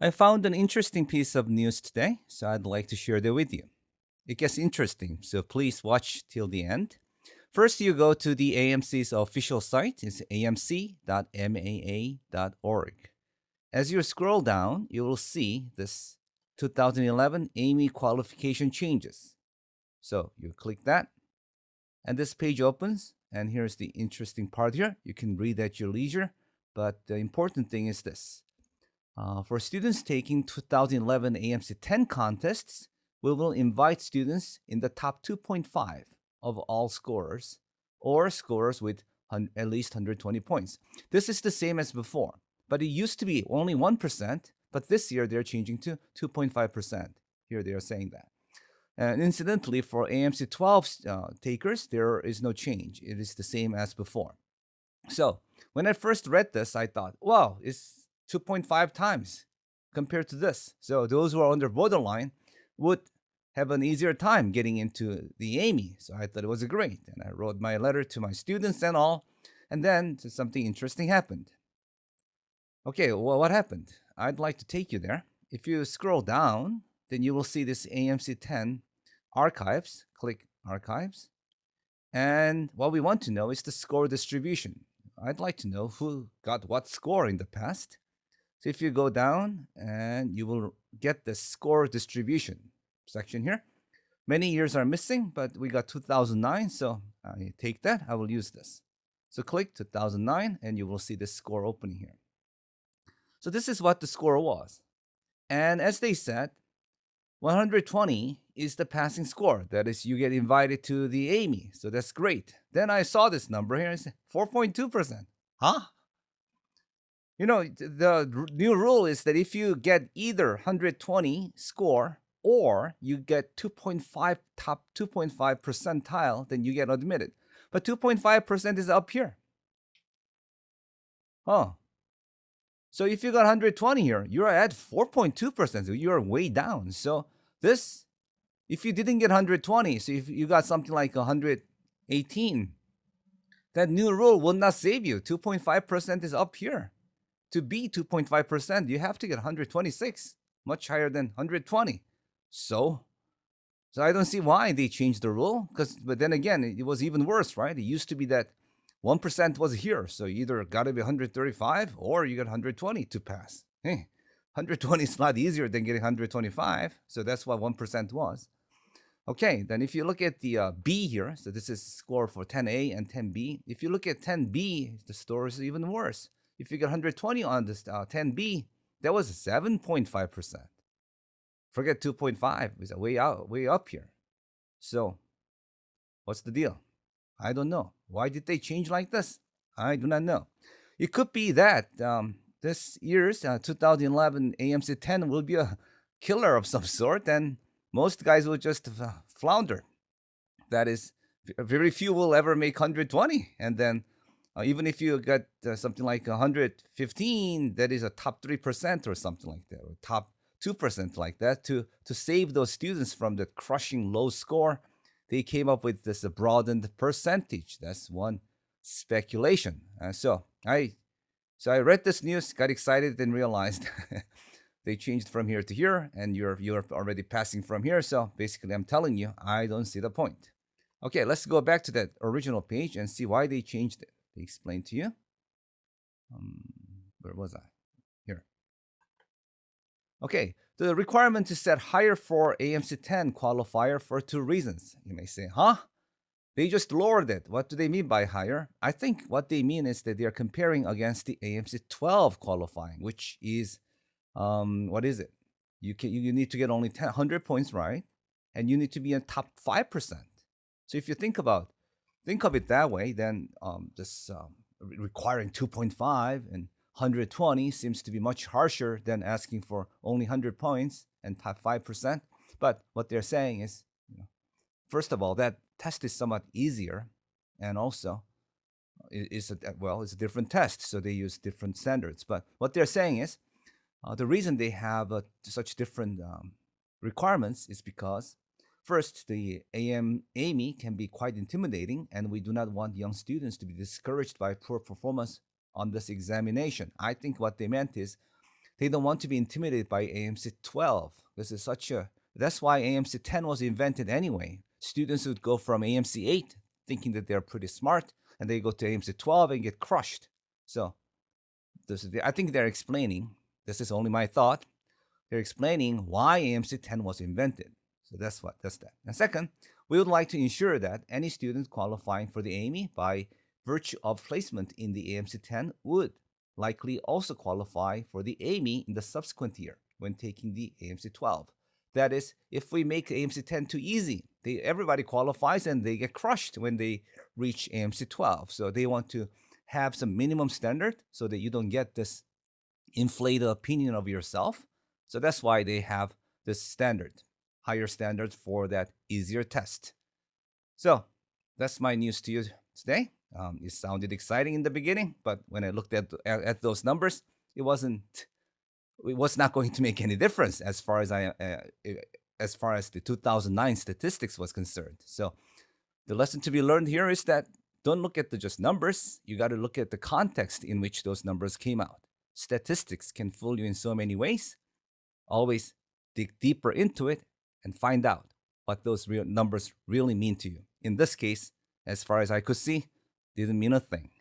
I found an interesting piece of news today, so I'd like to share that with you. It gets interesting, so please watch till the end. First, you go to the AMC's official site, it's amc.maa.org. As you scroll down, you will see this 2011 AIME Qualification changes. So you click that, and this page opens, and here's the interesting part here. You can read at your leisure, but the important thing is this. For students taking 2011 AMC 10 contests, we will invite students in the top 2.5 of all scorers or scorers with at least 120 points. This is the same as before, but it used to be only 1%, but this year they're changing to 2.5%. Here they are saying that. And incidentally, for AMC 12 takers, there is no change. It is the same as before. So when I first read this, I thought, wow, it's 2.5 times compared to this. So those who are on the borderline would have an easier time getting into the AIME. So I thought it was great. And I wrote my letter to my students and all. And then something interesting happened. Okay, well, what happened? I'd like to take you there. If you scroll down, then you will see this AMC 10 archives. Click archives. And what we want to know is the score distribution. I'd like to know who got what score in the past. So if you go down and you will get the score distribution section here. Many years are missing, but we got 2009, so I take that. I will use this. So click 2009 and you will see the score opening here. So this is what the score was. And as they said, 120 is the passing score. That is, you get invited to the AIME. So that's great. Then I saw this number here and I said 4.2%. Huh? You know, the new rule is that if you get either 120 score or you get 2.5 top 2.5 percentile, then you get admitted. But 2.5% is up here. Huh. So if you got 120 here, you're at 4.2%. So you're way down. So this, if you didn't get 120, so if you got something like 118, that new rule will not save you. 2.5% is up here. To be 2.5%, you have to get 126, much higher than 120. So I don't see why they changed the rule. But then again, it was even worse, right? It used to be that 1% was here. So you either got to be 135 or you got 120 to pass. Hey, 120 is a lot easier than getting 125. So that's what 1% was. Okay, then if you look at the B here, so this is score for 10A and 10B. If you look at 10B, the score is even worse. If you get 120 on this 10B, that was 7.5%. Forget 2.5, it's way up here. So, what's the deal? I don't know. Why did they change like this? I do not know. It could be that this year's 2011 AMC 10 will be a killer of some sort, and most guys will just flounder. That is, very few will ever make 120, and then even if you get something like 115, that is a top 3% or something like that, or top 2% like that. To save those students from the crushing low score, they came up with this broadened percentage. That's one speculation. So I read this news, got excited, and realized they changed from here to here, and you're already passing from here. So basically, I'm telling you, I don't see the point. Okay, let's go back to that original page and see why they changed it. They explained to you. Where was I? Here. Okay, the requirement is set higher for AMC 10 qualifier for two reasons. You may say, huh? They just lowered it. What do they mean by higher? I think what they mean is that they are comparing against the AMC 12 qualifying, which is, what is it? You need to get only 100 points right, and you need to be in top 5%. So if you think of it that way, then this requiring 2.5 and 120 seems to be much harsher than asking for only 100 points and top 5%. But what they're saying is, first of all, that test is somewhat easier, and also it's a different test, so they use different standards. But what they're saying is the reason they have such different requirements is because first, the AIME can be quite intimidating, and we do not want young students to be discouraged by poor performance on this examination. I think what they meant is They don't want to be intimidated by AMC 12. This is such a That's why AMC 10 was invented anyway. Students would go from AMC 8 thinking that they're pretty smart, and they go to AMC 12 and get crushed. So I think they're explaining. This is only my thought. They're explaining why AMC 10 was invented. So that's that. And second, we would like to ensure that any student qualifying for the AIME by virtue of placement in the AMC 10 would likely also qualify for the AIME in the subsequent year when taking the AMC 12. That is, if we make AMC 10 too easy, everybody qualifies and they get crushed when they reach AMC 12. So they want to have some minimum standard so that you don't get this inflated opinion of yourself. So that's why they have this standard, higher standard for that easier test. So that's my news to you today. It sounded exciting in the beginning, but when I looked at those numbers, it was not going to make any difference as far as as far as the 2009 statistics was concerned. So the lesson to be learned here is that don't look at the just numbers. You got to look at the context in which those numbers came out. Statistics can fool you in so many ways. Always dig deeper into it and find out what those real numbers really mean to you. In this case, as far as I could see, didn't mean a thing.